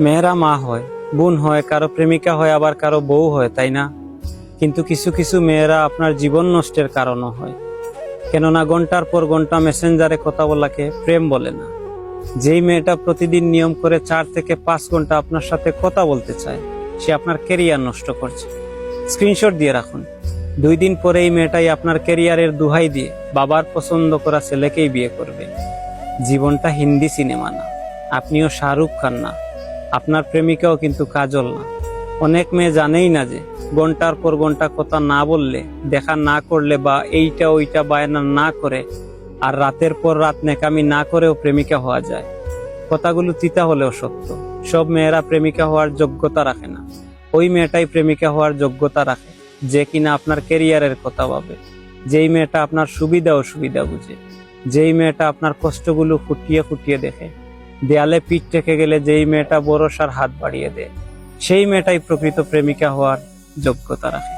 মেয়েরা মা হয়, বোন হয়, কারো প্রেমিকা হয়, আবার কারো বউ হয়, তাই না? কিন্তু কিছু কিছু মেয়েরা আপনার জীবন নষ্টের কারণও হয়। কেননা ঘন্টার পর ঘন্টা মেসেঞ্জারে কথা বলাকে প্রেম বলে না। যেই মেয়েটা প্রতিদিন নিয়ম করে 4 থেকে 5 ঘন্টা আপনার সাথে কথা বলতে চায়, সে আপনার ক্যারিয়ার নষ্ট করছে। স্ক্রিনশট দিয়ে রাখুন। 2 দিন পরে এই মেয়েটাই আপনার ক্যারিয়ারের দুহাই দিয়ে বাবার পছন্দ করা ছেলেকেই বিয়ে করবে। জীবনটা হিন্দি সিনেমা না, আপনিও শাহরুখ খান না, আপনার প্রেমিকাও কিন্তু কাজল না। অনেক মেয়ে জানেই না যে ঘন্টার পর ঘন্টা কথা না বললে, দেখা না করলে, বা এইটা ওইটা বায়না না করে, আর রাতের পর রাত নেকামি না করেও প্রেমিকা হওয়া যায়। কথাগুলো তিতা হলেও সত্য। সব মেয়েরা প্রেমিকা হওয়ার যোগ্যতা রাখে না। ওই মেয়েটাই প্রেমিকা হওয়ার যোগ্যতা রাখে যে কিনা আপনার ক্যারিয়ারের কথা ভাবে, যেই মেয়েটা আপনার সুবিধা অসুবিধা বুঝে, যেই মেয়েটা আপনার কষ্টগুলো ফুটিয়ে ফুটিয়ে দেখে, দেয়ালে পিঠ ঠেকে গেলে যেই মেয়েটা ভরসার হাত বাড়িয়ে দেয়, সেই মেয়েটাই প্রকৃত প্রেমিকা হওয়ার যোগ্যতা রাখে।